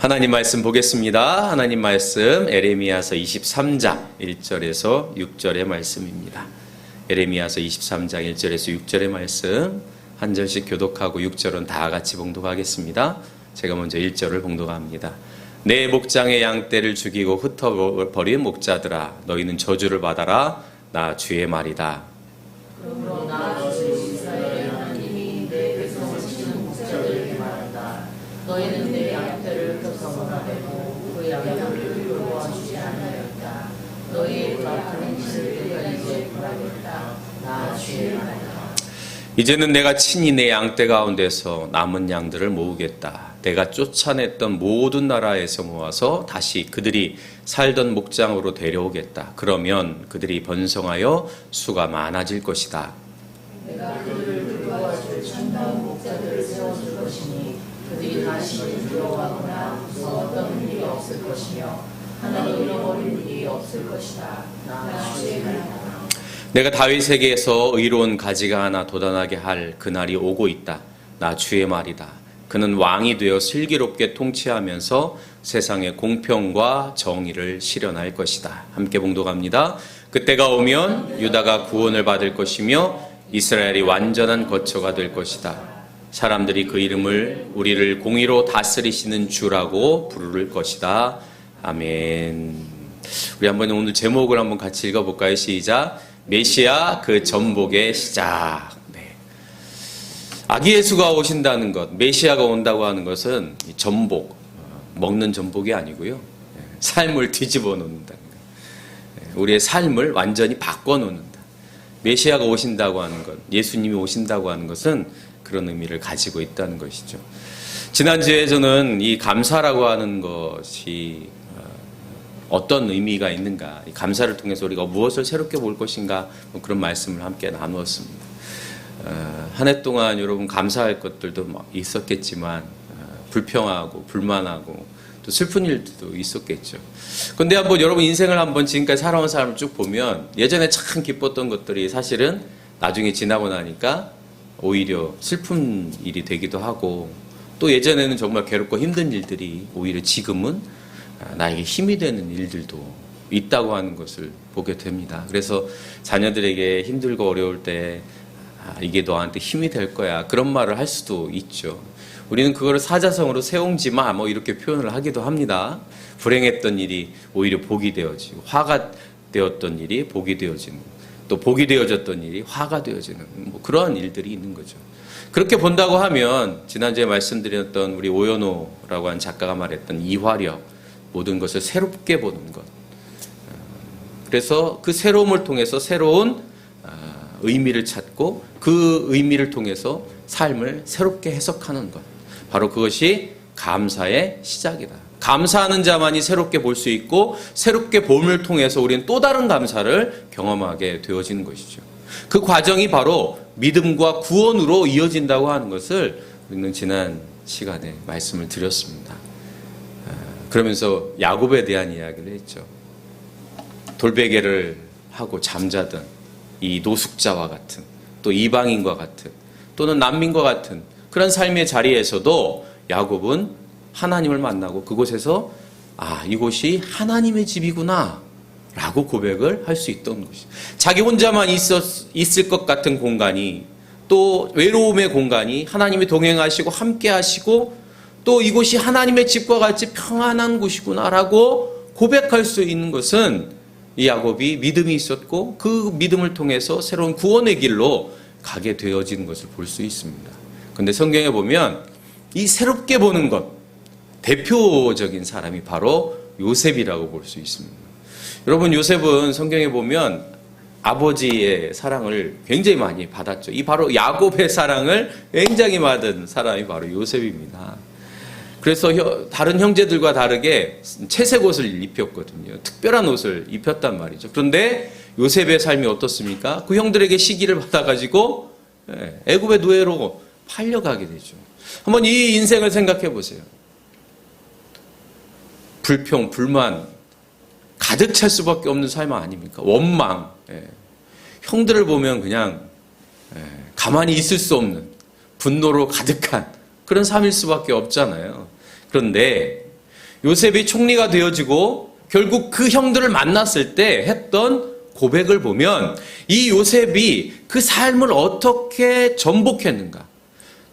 하나님 말씀 보겠습니다. 하나님 말씀 에레미야서 23장 1절에서 6절의 말씀입니다. 에레미야서 23장 1절에서 6절의 말씀 한 절씩 교독하고 6절은 다 같이 봉독하겠습니다. 제가 먼저 1절을 봉독합니다. 내 목장의 양떼를 죽이고 흩어버린 목자들아, 너희는 저주를 받아라. 나 주의 말이다. 그러므로 나 주 이스라엘 하나님이 내 백성을 지키는 목자들에게 말한다. 너희는 내 양떼를 격성하되고 그 양떼를 돌보아주지 않으렸다. 너희의 같은 짓을 내가 이제 벌하겠다. 나 주의 말이다. 이제는 내가 친히 내 양떼 가운데서 남은 양들을 모으겠다. 내가 쫓아냈던 모든 나라에서 모아서 다시 그들이 살던 목장으로 데려오겠다. 그러면 그들이 번성하여 수가 많아질 것이다. 내가 그들을 돌보아줄 참다운 목자들을 세워줄 것이니 그들이 다시는 두려워하거나 무서웠던 일이 없을 것이며 하나도 잃어버린 일이 없을 것이다. 나 주의 말이다. 내가 다윗에게서 의로운 가지가 하나 돋아나게 할 그날이 오고 있다. 나 주의 말이다. 그는 왕이 되어 슬기롭게 통치하면서 세상의 공평과 정의를 실현할 것이다. 함께 봉독합니다. 그때가 오면 유다가 구원을 받을 것이며 이스라엘이 완전한 거처가 될 것이다. 사람들이 그 이름을 우리를 공의로 다스리시는 주라고 부를 것이다. 아멘. 우리 한번 오늘 제목을 한번 같이 읽어볼까요? 시작. 메시아 그 전복의 시작. 네. 아기 예수가 오신다는 것, 메시아가 온다고 하는 것은 전복, 먹는 전복이 아니고요. 삶을 뒤집어 놓는다는 것. 우리의 삶을 완전히 바꿔 놓는다. 메시아가 오신다고 하는 것, 예수님이 오신다고 하는 것은 그런 의미를 가지고 있다는 것이죠. 지난주에 저는 이 감사라고 하는 것이 어떤 의미가 있는가, 이 감사를 통해서 우리가 무엇을 새롭게 볼 것인가, 그런 말씀을 함께 나누었습니다. 한 해 동안 여러분 감사할 것들도 있었겠지만 불평하고 불만하고 또 슬픈 일도 있었겠죠. 그런데 한번 여러분 인생을 한번 지금까지 살아온 사람을 쭉 보면 예전에 참 기뻤던 것들이 사실은 나중에 지나고 나니까 오히려 슬픈 일이 되기도 하고, 또 예전에는 정말 괴롭고 힘든 일들이 오히려 지금은 나에게 힘이 되는 일들도 있다고 하는 것을 보게 됩니다. 그래서 자녀들에게 힘들고 어려울 때 이게 너한테 힘이 될 거야, 그런 말을 할 수도 있죠. 우리는 그거를 사자성어로 세옹지마 이렇게 표현을 하기도 합니다. 불행했던 일이 오히려 복이 되어지고, 화가 되었던 일이 복이 되어지는, 또 복이 되어졌던 일이 화가 되어지는 그러한 일들이 있는 거죠. 그렇게 본다고 하면 지난주에 말씀드렸던 우리 오연호라고 하는 작가가 말했던 이화력, 모든 것을 새롭게 보는 것. 그래서 그 새로움을 통해서 새로운 의미를 찾고 그 의미를 통해서 삶을 새롭게 해석하는 것. 바로 그것이 감사의 시작이다. 감사하는 자만이 새롭게 볼 수 있고, 새롭게 봄을 통해서 우리는 또 다른 감사를 경험하게 되어지는 것이죠. 그 과정이 바로 믿음과 구원으로 이어진다고 하는 것을 우리는 지난 시간에 말씀을 드렸습니다. 그러면서 야곱에 대한 이야기를 했죠. 돌베개를 하고 잠자던 이 노숙자와 같은, 또 이방인과 같은, 또는 난민과 같은 그런 삶의 자리에서도 야곱은 하나님을 만나고 그곳에서 이곳이 하나님의 집이구나 라고 고백을 할 수 있던 것이죠. 자기 혼자만 있을 것 같은 공간이, 또 외로움의 공간이 하나님이 동행하시고 함께 하시고, 또 이곳이 하나님의 집과 같이 평안한 곳이구나 라고 고백할 수 있는 것은 이 야곱이 믿음이 있었고, 그 믿음을 통해서 새로운 구원의 길로 가게 되어지는 것을 볼 수 있습니다. 그런데 성경에 보면 이 새롭게 보는 것, 대표적인 사람이 바로 요셉이라고 볼 수 있습니다. 여러분, 요셉은 성경에 보면 아버지의 사랑을 굉장히 많이 받았죠. 이 바로 야곱의 사랑을 굉장히 받은 사람이 바로 요셉입니다. 그래서 다른 형제들과 다르게 채색 옷을 입혔거든요. 특별한 옷을 입혔단 말이죠. 그런데 요셉의 삶이 어떻습니까? 그 형들에게 시기를 받아가지고 애굽의 노예로 팔려가게 되죠. 한번 이 인생을 생각해 보세요. 불평, 불만 가득 찰 수밖에 없는 삶 아닙니까? 원망. 형들을 보면 그냥 가만히 있을 수 없는 분노로 가득한 그런 삶일 수밖에 없잖아요. 그런데 요셉이 총리가 되어지고 결국 그 형들을 만났을 때 했던 고백을 보면 이 요셉이 그 삶을 어떻게 전복했는가,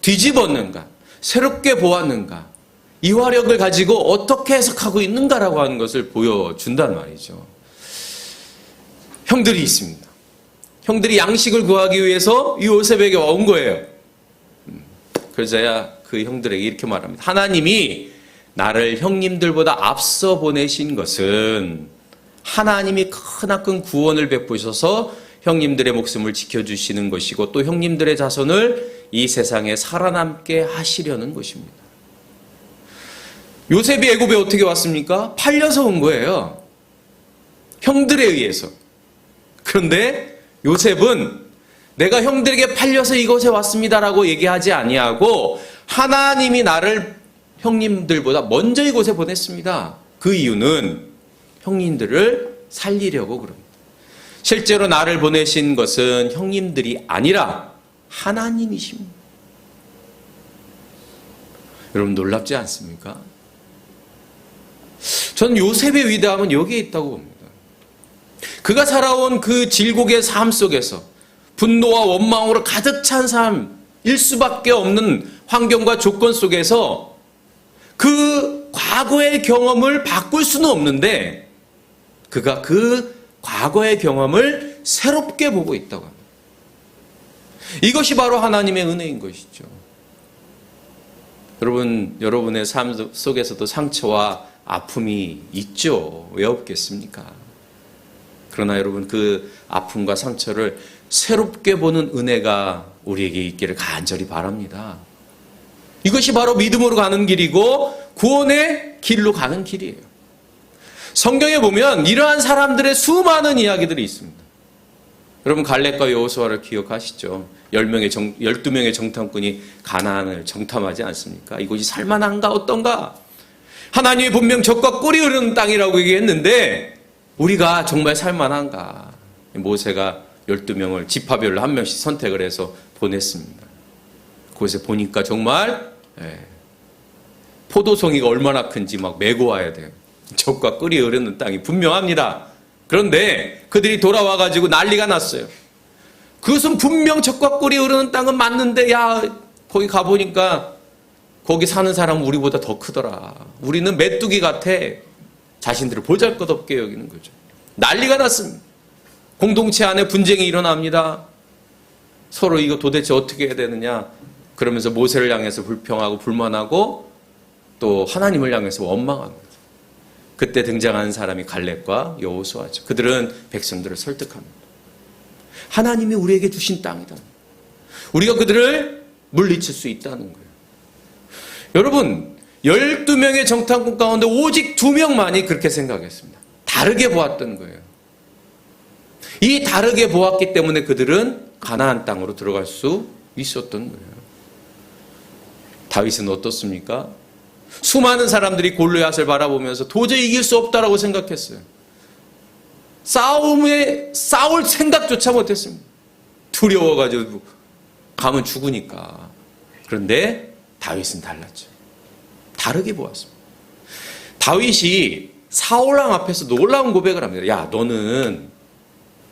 뒤집었는가, 새롭게 보았는가, 이 화력을 가지고 어떻게 해석하고 있는가라고 하는 것을 보여준단 말이죠. 형들이 있습니다. 형들이 양식을 구하기 위해서 이 요셉에게 온 거예요. 그러자야 그 형들에게 이렇게 말합니다. 하나님이 나를 형님들보다 앞서 보내신 것은 하나님이 크나큰 구원을 베푸셔서 형님들의 목숨을 지켜주시는 것이고 또 형님들의 자손을 이 세상에 살아남게 하시려는 것입니다. 요셉이 애굽에 어떻게 왔습니까? 팔려서 온 거예요. 형들에 의해서. 그런데 요셉은 내가 형들에게 팔려서 이곳에 왔습니다라고 얘기하지 아니하고 하나님이 나를 형님들보다 먼저 이곳에 보냈습니다. 그 이유는 형님들을 살리려고 그럽니다. 실제로 나를 보내신 것은 형님들이 아니라 하나님이십니다. 여러분 놀랍지 않습니까? 저는 요셉의 위대함은 여기에 있다고 봅니다. 그가 살아온 그 질곡의 삶 속에서 분노와 원망으로 가득 찬 삶일 수밖에 없는 환경과 조건 속에서 그 과거의 경험을 바꿀 수는 없는데 그가 그 과거의 경험을 새롭게 보고 있다고 합니다. 이것이 바로 하나님의 은혜인 것이죠. 여러분의 삶 속에서도 상처와 아픔이 있죠. 왜 없겠습니까? 그러나 여러분 그 아픔과 상처를 새롭게 보는 은혜가 우리에게 있기를 간절히 바랍니다. 이것이 바로 믿음으로 가는 길이고 구원의 길로 가는 길이에요. 성경에 보면 이러한 사람들의 수많은 이야기들이 있습니다. 여러분 갈렙과 여호수아를 기억하시죠? 12명의 정탐꾼이 가나안을 정탐하지 않습니까? 이곳이 살만한가 어떤가? 하나님이 분명 젖과 꿀이 흐르는 땅이라고 얘기했는데 우리가 정말 살만한가? 모세가 12명을 지파별로 한 명씩 선택을 해서 보냈습니다. 그곳에 보니까 정말 포도송이가 얼마나 큰지 막 메고 와야 돼요. 젖과 꿀이 흐르는 땅이 분명합니다. 그런데 그들이 돌아와가지고 난리가 났어요. 그것은 분명 젖과 꿀이 흐르는 땅은 맞는데 야 거기 가보니까 거기 사는 사람은 우리보다 더 크더라. 우리는 메뚜기 같아. 자신들을 보잘것없게 여기는 거죠. 난리가 났습니다. 공동체 안에 분쟁이 일어납니다. 서로 이거 도대체 어떻게 해야 되느냐. 그러면서 모세를 향해서 불평하고 불만하고 또 하나님을 향해서 원망합니다. 그때 등장하는 사람이 갈렙과 여호수아죠. 그들은 백성들을 설득합니다. 하나님이 우리에게 주신 땅이다. 우리가 그들을 물리칠 수 있다는 거예요. 여러분 12명의 정탐꾼 가운데 오직 2명만이 그렇게 생각했습니다. 다르게 보았던 거예요. 이 다르게 보았기 때문에 그들은 가나안 땅으로 들어갈 수 있었던 거예요. 다윗은 어떻습니까? 수많은 사람들이 골리앗을 바라보면서 도저히 이길 수 없다라고 생각했어요. 싸울 생각조차 못했습니다. 두려워가지고 가면 죽으니까. 그런데 다윗은 달랐죠. 다르게 보았습니다. 다윗이 사울왕 앞에서 놀라운 고백을 합니다. 야, 너는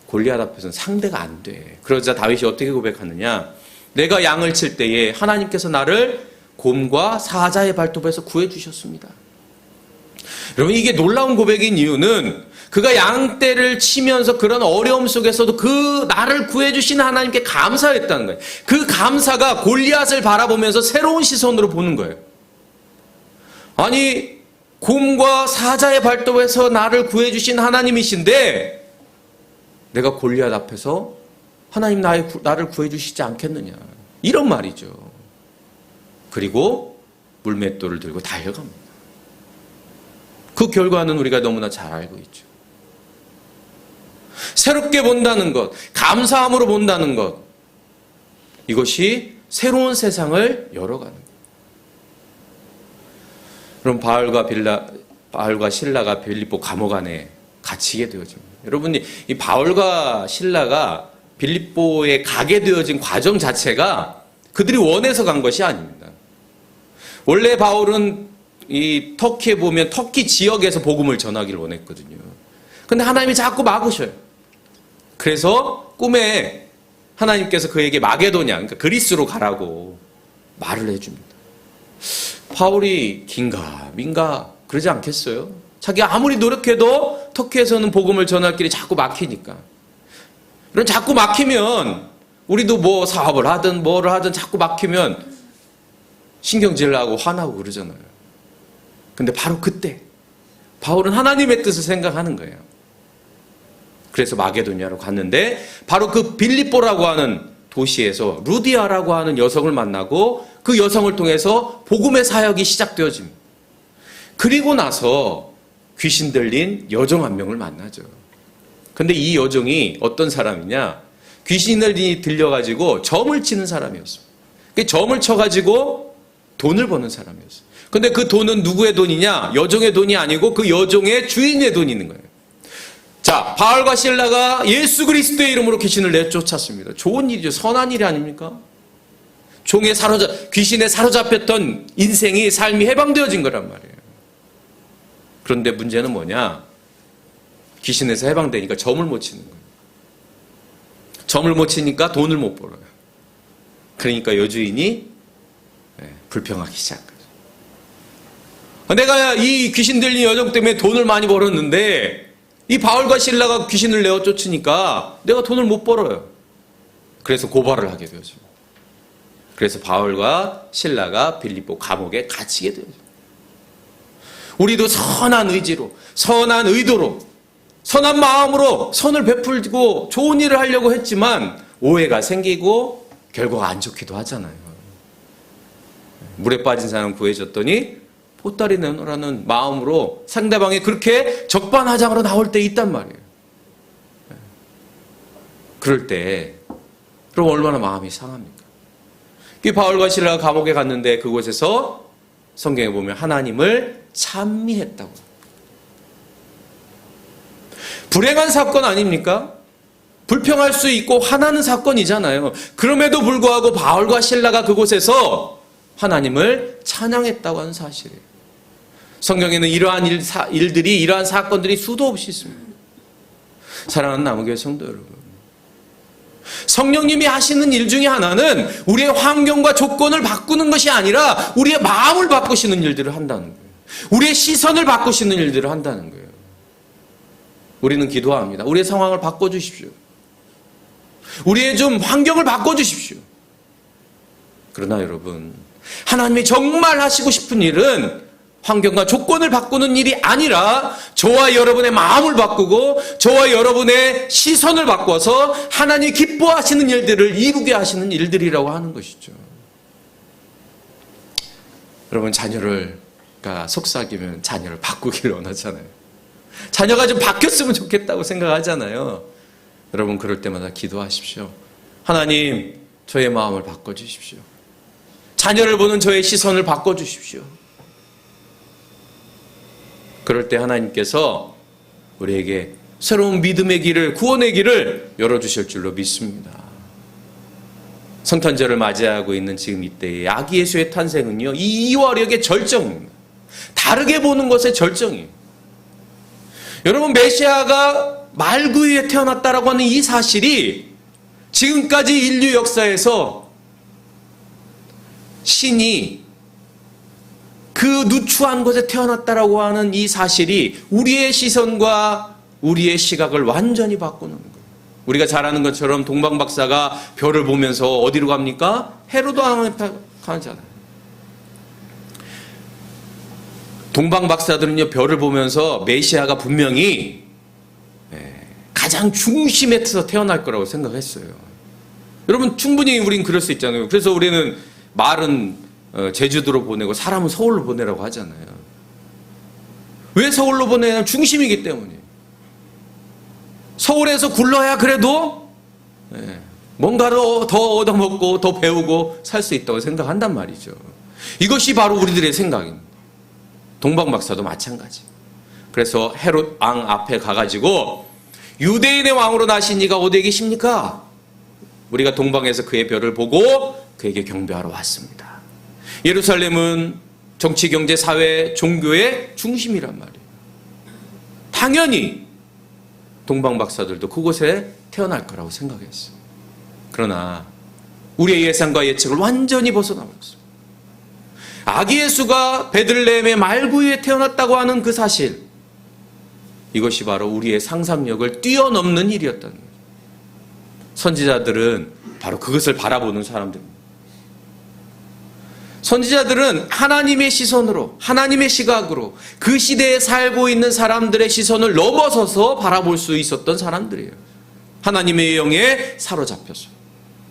골리앗 앞에서는 상대가 안 돼. 그러자 다윗이 어떻게 고백하느냐? 내가 양을 칠 때에 하나님께서 나를 곰과 사자의 발톱에서 구해주셨습니다. 여러분 이게 놀라운 고백인 이유는 그가 양떼를 치면서 그런 어려움 속에서도 그 나를 구해주신 하나님께 감사했다는 거예요. 그 감사가 골리앗을 바라보면서 새로운 시선으로 보는 거예요. 아니 곰과 사자의 발톱에서 나를 구해주신 하나님이신데 내가 골리앗 앞에서 하나님 나를 구해주시지 않겠느냐 이런 말이죠. 그리고 물맷돌을 들고 달려갑니다. 그 결과는 우리가 너무나 잘 알고 있죠. 새롭게 본다는 것, 감사함으로 본다는 것, 이것이 새로운 세상을 열어가는 거예요. 그럼 바울과 실라가 빌립보 감옥 안에 갇히게 되어집니다. 여러분이 이 바울과 실라가 빌립보에 가게 되어진 과정 자체가 그들이 원해서 간 것이 아닙니다. 원래 바울은 이 터키에 보면 터키 지역에서 복음을 전하기를 원했거든요. 근데 하나님이 자꾸 막으셔요. 그래서 꿈에 하나님께서 그에게 마게도냐, 그러니까 그리스로 가라고 말을 해줍니다. 바울이 긴가 그러지 않겠어요? 자기가 아무리 노력해도 터키에서는 복음을 전할 길이 자꾸 막히니까. 그럼 자꾸 막히면 우리도 뭐 사업을 하든 뭐를 하든 자꾸 막히면 신경질 나고 화나고 그러잖아요. 근데 바로 그때 바울은 하나님의 뜻을 생각하는 거예요. 그래서 마게도냐로 갔는데 바로 그 빌립보라고 하는 도시에서 루디아라고 하는 여성을 만나고 그 여성을 통해서 복음의 사역이 시작되어집니다. 그리고 나서 귀신 들린 여종 한 명을 만나죠. 근데 이 여종이 어떤 사람이냐? 귀신을 들려가지고 점을 치는 사람이었어요. 점을 쳐가지고 돈을 버는 사람이었어요. 근데 그 돈은 누구의 돈이냐? 여종의 돈이 아니고 그 여종의 주인의 돈이 있는 거예요. 자, 바울과 실라가 예수 그리스도의 이름으로 귀신을 내쫓았습니다. 좋은 일이죠. 선한 일이 아닙니까? 귀신에 사로잡혔던 인생이, 삶이 해방되어진 거란 말이에요. 그런데 문제는 뭐냐? 귀신에서 해방되니까 점을 못 치는 거예요. 점을 못 치니까 돈을 못 벌어요. 그러니까 여주인이 불평하기 시작한 거죠. 내가 이 귀신 들린 여종 때문에 돈을 많이 벌었는데 이 바울과 실라가 귀신을 내어 쫓으니까 내가 돈을 못 벌어요. 그래서 고발을 하게 되죠. 그래서 바울과 실라가 빌립보 감옥에 갇히게 되죠. 우리도 선한 의지로, 선한 의도로, 선한 마음으로 선을 베풀고 좋은 일을 하려고 했지만 오해가 생기고 결과가 안 좋기도 하잖아요. 물에 빠진 사람 구해줬더니 보따리 내놓으라는 마음으로 상대방이 그렇게 적반하장으로 나올 때 있단 말이에요. 그럴 때 그럼 얼마나 마음이 상합니까? 바울과 실라가 감옥에 갔는데 그곳에서 성경에 보면 하나님을 찬미했다고. 불행한 사건 아닙니까? 불평할 수 있고 화나는 사건이잖아요. 그럼에도 불구하고 바울과 실라가 그곳에서 하나님을 찬양했다고 하는 사실이에요. 성경에는 이러한 일들이, 이러한 사건들이 수도 없이 있습니다. 사랑하는 남은교회 성도 여러분, 성령님이 하시는 일 중에 하나는 우리의 환경과 조건을 바꾸는 것이 아니라 우리의 마음을 바꾸시는 일들을 한다는 거예요. 우리의 시선을 바꾸시는 일들을 한다는 거예요. 우리는 기도합니다. 우리의 상황을 바꿔주십시오. 우리의 좀 환경을 바꿔주십시오. 그러나 여러분, 하나님이 정말 하시고 싶은 일은 환경과 조건을 바꾸는 일이 아니라 저와 여러분의 마음을 바꾸고 저와 여러분의 시선을 바꿔서 하나님이 기뻐하시는 일들을 이루게 하시는 일들이라고 하는 것이죠. 여러분, 자녀가 속삭이면 자녀를 바꾸기를 원하잖아요. 자녀가 좀 바뀌었으면 좋겠다고 생각하잖아요. 여러분, 그럴 때마다 기도하십시오. 하나님, 저의 마음을 바꿔주십시오. 자녀를 보는 저의 시선을 바꿔주십시오. 그럴 때 하나님께서 우리에게 새로운 믿음의 길을, 구원의 길을 열어주실 줄로 믿습니다. 성탄절을 맞이하고 있는 지금 이때의 아기 예수의 탄생은요, 이 이화력의 절정입니다. 다르게 보는 것의 절정이에요. 여러분, 메시아가 말구유에 태어났다라고 하는 이 사실이 지금까지 인류 역사에서 신이 그 누추한 곳에 태어났다라고 하는 이 사실이 우리의 시선과 우리의 시각을 완전히 바꾸는 거예요. 우리가 잘 아는 것처럼 동방 박사가 별을 보면서 어디로 갑니까? 헤로도 가잖아요. 동방 박사들은요, 별을 보면서 메시아가 분명히 가장 중심에서 태어날 거라고 생각했어요. 여러분, 충분히 우린 그럴 수 있잖아요. 그래서 우리는 말은 제주도로 보내고 사람은 서울로 보내라고 하잖아요. 왜 서울로 보내냐면 중심이기 때문이에요. 서울에서 굴러야 그래도 뭔가를 더 얻어먹고 더 배우고 살 수 있다고 생각한단 말이죠. 이것이 바로 우리들의 생각입니다. 동방박사도 마찬가지. 그래서 헤롯 왕 앞에 가가지고 유대인의 왕으로 나신 이가 어디에 계십니까? 우리가 동방에서 그의 별을 보고 그에게 경배하러 왔습니다. 예루살렘은 정치, 경제, 사회, 종교의 중심이란 말이에요. 당연히 동방 박사들도 그곳에 태어날 거라고 생각했어요. 그러나 우리의 예상과 예측을 완전히 벗어나버렸어요. 아기 예수가 베들레헴의 말구유에 태어났다고 하는 그 사실, 이것이 바로 우리의 상상력을 뛰어넘는 일이었다는 거예요. 선지자들은 바로 그것을 바라보는 사람들입니다. 선지자들은 하나님의 시선으로, 하나님의 시각으로 그 시대에 살고 있는 사람들의 시선을 넘어서서 바라볼 수 있었던 사람들이에요. 하나님의 영에 사로잡혀서.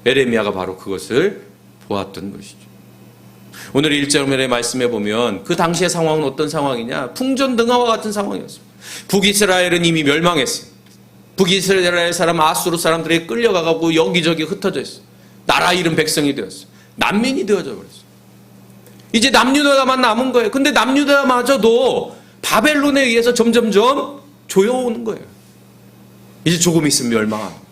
에레미야가 바로 그것을 보았던 것이죠. 오늘 1절의 말씀에 보면 그 당시의 상황은 어떤 상황이냐? 풍전등화와 같은 상황이었습니다. 북이스라엘은 이미 멸망했어요. 북이스라엘 사람, 아수르 사람들이 끌려가고 여기저기 흩어져 있어요. 나라 잃은 백성이 되었어요. 난민이 되어져 버렸어요. 이제 남유다만 남은 거예요. 근데 남유다마저도 바벨론에 의해서 점점점 조여오는 거예요. 이제 조금 있으면 멸망합니다.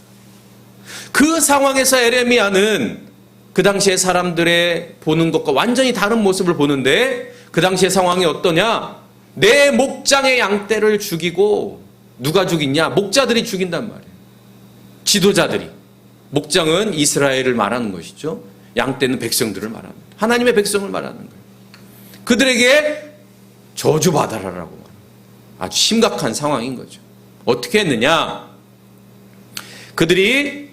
그 상황에서 에레미야는 그 당시의 사람들의 보는 것과 완전히 다른 모습을 보는데, 그 당시의 상황이 어떠냐? 내 목장의 양떼를 죽이고, 누가 죽이냐? 목자들이 죽인단 말이에요. 지도자들이. 목장은 이스라엘을 말하는 것이죠. 양떼는 백성들을 말합니다. 하나님의 백성을 말하는 거예요. 그들에게 저주받아라라고 말합니다. 아주 심각한 상황인 거죠. 어떻게 했느냐? 그들이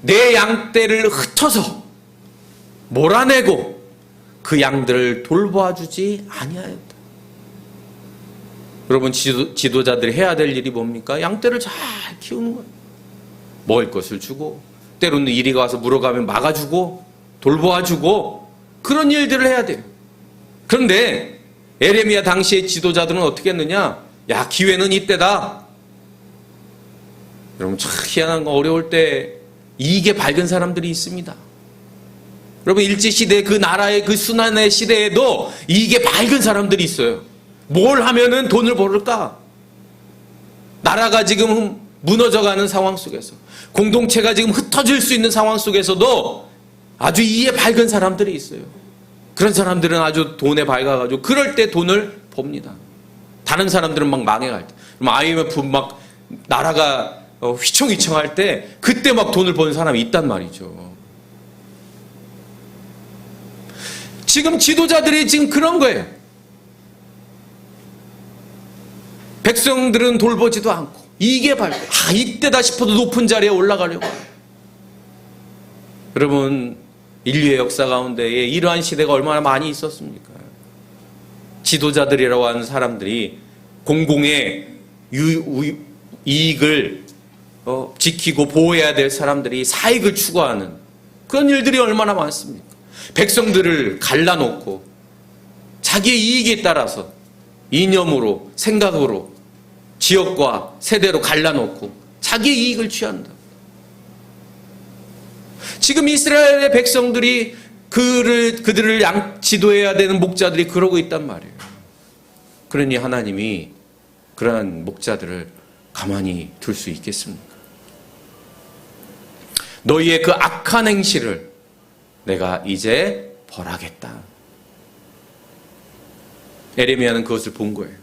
내 양떼를 흩어서 몰아내고 그 양들을 돌보아주지 아니하였다. 여러분, 지도자들이 해야 될 일이 뭡니까? 양떼를 잘 키우는 거예요. 먹을 것을 주고, 때로는 이리가 와서 물어가면 막아주고, 돌보아주고, 그런 일들을 해야 돼요. 그런데 에레미야 당시의 지도자들은 어떻게 했느냐? 야, 기회는 이때다. 여러분, 참 희한한 거, 어려울 때 이익에 밝은 사람들이 있습니다. 여러분, 일제시대 그 나라의 그 순환의 시대에도 이익에 밝은 사람들이 있어요. 뭘 하면은 돈을 벌을까? 나라가 지금 무너져가는 상황 속에서, 공동체가 지금 흩어질 수 있는 상황 속에서도 아주 이에 밝은 사람들이 있어요. 그런 사람들은 아주 돈에 밝아가지고 그럴 때 돈을 법니다. 다른 사람들은 막 망해갈 때, IMF 막 나라가 휘청휘청할 때 그때 막 돈을 버는 사람이 있단 말이죠. 지금 지도자들이 지금 그런 거예요. 백성들은 돌보지도 않고 이게 밝고, 이때다 싶어도 높은 자리에 올라가려고. 여러분, 인류의 역사 가운데에 이러한 시대가 얼마나 많이 있었습니까? 지도자들이라고 하는 사람들이 공공의 이익을 지키고 보호해야 될 사람들이 사익을 추구하는 그런 일들이 얼마나 많습니까? 백성들을 갈라놓고 자기의 이익에 따라서 이념으로, 생각으로, 지역과 세대로 갈라놓고 자기의 이익을 취한다. 지금 이스라엘의 백성들이 그들을 지도해야 되는 목자들이 그러고 있단 말이에요. 그러니 하나님이 그러한 목자들을 가만히 둘 수 있겠습니까? 너희의 그 악한 행실을 내가 이제 벌하겠다. 에레미야는 그것을 본 거예요.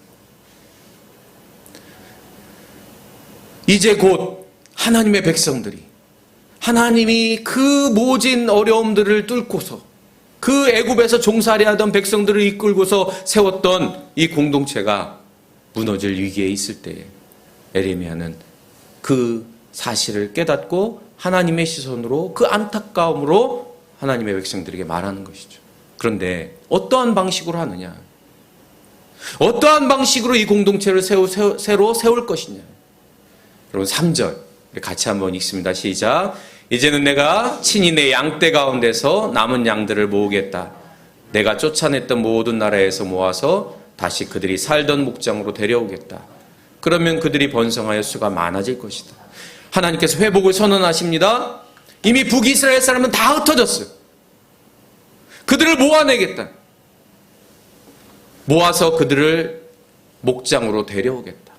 이제 곧 하나님의 백성들이, 하나님이 그 모진 어려움들을 뚫고서 그 애굽에서 종살이 하던 백성들을 이끌고서 세웠던 이 공동체가 무너질 위기에 있을 때에 에레미야는 그 사실을 깨닫고 하나님의 시선으로, 그 안타까움으로 하나님의 백성들에게 말하는 것이죠. 그런데 어떠한 방식으로 하느냐? 어떠한 방식으로 이 공동체를 새로 세울 것이냐? 여러분, 3절 같이 한번 읽습니다. 시작. 이제는 내가 친히 내 양떼 가운데서 남은 양들을 모으겠다. 내가 쫓아냈던 모든 나라에서 모아서 다시 그들이 살던 목장으로 데려오겠다. 그러면 그들이 번성하여 수가 많아질 것이다. 하나님께서 회복을 선언하십니다. 이미 북이스라엘 사람은 다 흩어졌어요. 그들을 모아내겠다. 모아서 그들을 목장으로 데려오겠다.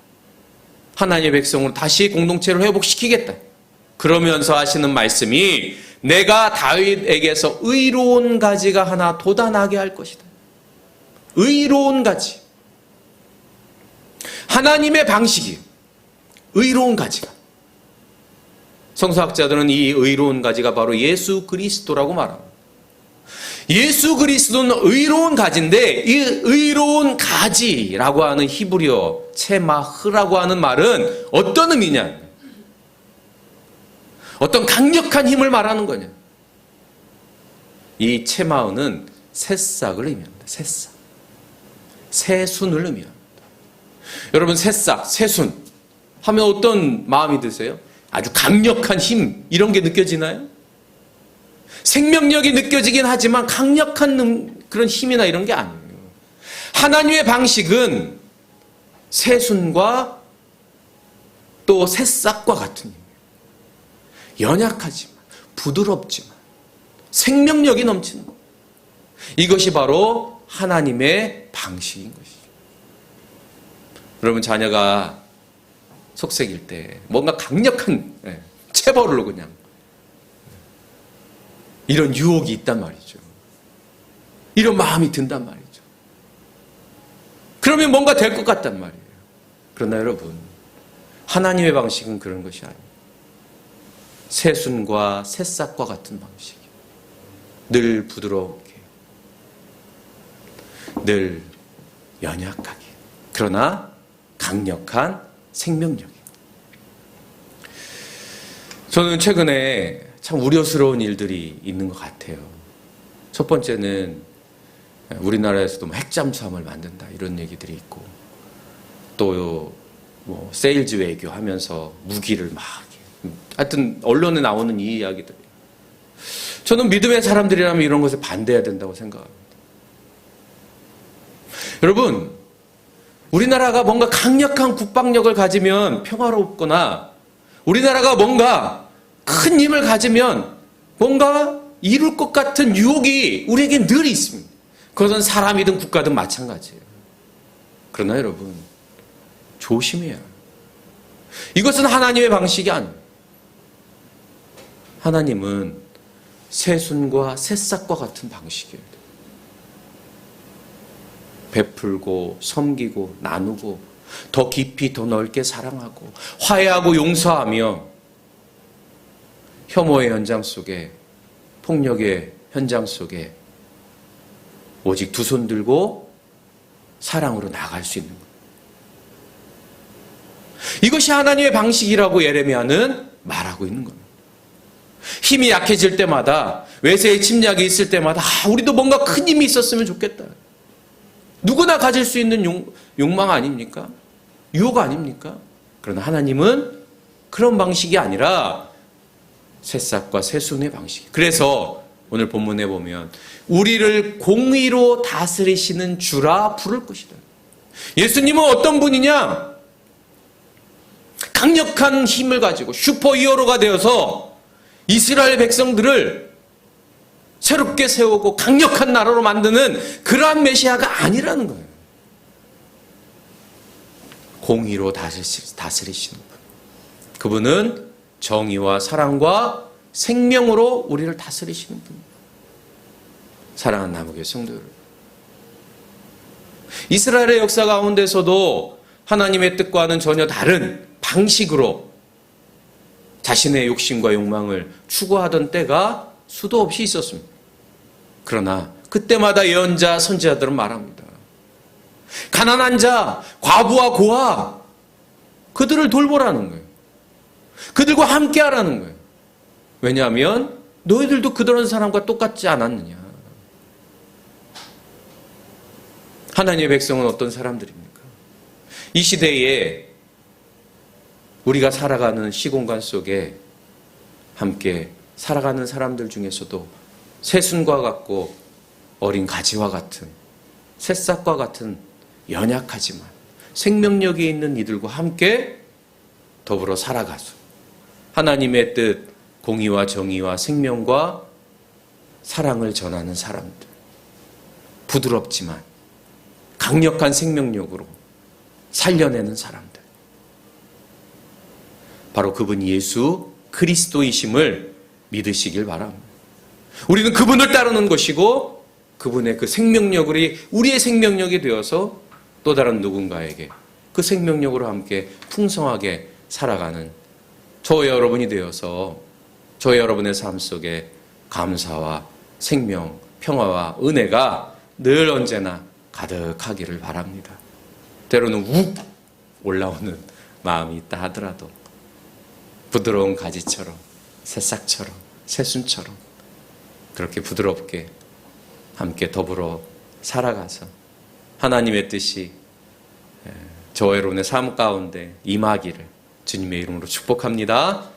하나님의 백성으로 다시 공동체를 회복시키겠다. 그러면서 하시는 말씀이 내가 다윗에게서 의로운 가지가 하나 돋아나게 할 것이다. 의로운 가지. 하나님의 방식이 의로운 가지가. 성서학자들은 이 의로운 가지가 바로 예수 그리스도라고 말합니다. 예수 그리스도는 의로운 가지인데 이 의로운 가지라고 하는 히브리어 체마흐라고 하는 말은 어떤 의미냐? 어떤 강력한 힘을 말하는 거냐? 이 체마흐는 새싹을 의미합니다. 새싹. 새순을 의미합니다. 여러분 새싹, 새순 하면 어떤 마음이 드세요? 아주 강력한 힘 이런 게 느껴지나요? 생명력이 느껴지긴 하지만 강력한 그런 힘이나 이런 게 아니에요. 하나님의 방식은 새순과 또 새싹과 같은 힘이에요. 연약하지만 부드럽지만 생명력이 넘치는 것. 이것이 바로 하나님의 방식인 것이죠. 여러분 자녀가 속색일 때 뭔가 강력한 체벌로 그냥 이런 유혹이 있단 말이죠. 이런 마음이 든단 말이죠. 그러면 뭔가 될 것 같단 말이에요. 그러나 여러분 하나님의 방식은 그런 것이 아니에요. 새순과 새싹과 같은 방식이에요. 늘 부드럽게, 늘 연약하게, 그러나 강력한 생명력이에요. 저는 최근에 참 우려스러운 일들이 있는 것 같아요. 첫 번째는 우리나라에서도 핵잠수함을 만든다 이런 얘기들이 있고, 또 뭐 세일즈 외교 하면서 무기를 막 하여튼 언론에 나오는 이 이야기들. 저는 믿음의 사람들이라면 이런 것을 반대해야 된다고 생각합니다. 여러분 우리나라가 뭔가 강력한 국방력을 가지면 평화롭거나 우리나라가 뭔가 큰 힘을 가지면 뭔가 이룰 것 같은 유혹이 우리에게 늘 있습니다. 그것은 사람이든 국가든 마찬가지예요. 그러나 여러분 조심해야 해요. 이것은 하나님의 방식이 아니에요. 하나님은 새순과 새싹과 같은 방식이에요. 베풀고 섬기고 나누고 더 깊이 더 넓게 사랑하고 화해하고 용서하며 혐오의 현장 속에 폭력의 현장 속에 오직 두 손 들고 사랑으로 나아갈 수 있는 것. 이것이 하나님의 방식이라고 예레미야는 말하고 있는 겁니다. 힘이 약해질 때마다 외세의 침략이 있을 때마다 우리도 뭔가 큰 힘이 있었으면 좋겠다. 누구나 가질 수 있는 욕망 아닙니까? 유혹 아닙니까? 그러나 하나님은 그런 방식이 아니라 새싹과 새순의 방식. 그래서 오늘 본문에 보면 우리를 공의로 다스리시는 주라 부를 것이다. 예수님은 어떤 분이냐? 강력한 힘을 가지고 슈퍼히어로가 되어서 이스라엘 백성들을 새롭게 세우고 강력한 나라로 만드는 그러한 메시아가 아니라는 거예요. 공의로 다스리시는 분. 그분은 정의와 사랑과 생명으로 우리를 다스리시는 분. 사랑하는 남은교회 성도 여러분, 이스라엘의 역사 가운데서도 하나님의 뜻과는 전혀 다른 방식으로 자신의 욕심과 욕망을 추구하던 때가 수도 없이 있었습니다. 그러나 그때마다 예언자, 선지자들은 말합니다. 가난한 자, 과부와 고아, 그들을 돌보라는 거예요. 그들과 함께 하라는 거예요. 왜냐하면 너희들도 그런 사람과 똑같지 않았느냐. 하나님의 백성은 어떤 사람들입니까? 이 시대에 우리가 살아가는 시공간 속에 함께 살아가는 사람들 중에서도 새순과 같고 어린 가지와 같은 새싹과 같은 연약하지만 생명력이 있는 이들과 함께 더불어 살아가서 하나님의 뜻, 공의와 정의와 생명과 사랑을 전하는 사람들. 부드럽지만 강력한 생명력으로 살려내는 사람들. 바로 그분이 예수 그리스도이심을 믿으시길 바랍니다. 우리는 그분을 따르는 것이고 그분의 그 생명력이 우리의 생명력이 되어서 또 다른 누군가에게 그 생명력으로 함께 풍성하게 살아가는 저와 여러분이 되어서 저와 여러분의 삶 속에 감사와 생명, 평화와 은혜가 늘 언제나 가득하기를 바랍니다. 때로는 욱 올라오는 마음이 있다 하더라도 부드러운 가지처럼 새싹처럼 새순처럼 그렇게 부드럽게 함께 더불어 살아가서 하나님의 뜻이 저와 여러분의 삶 가운데 임하기를 주님의 이름으로 축복합니다.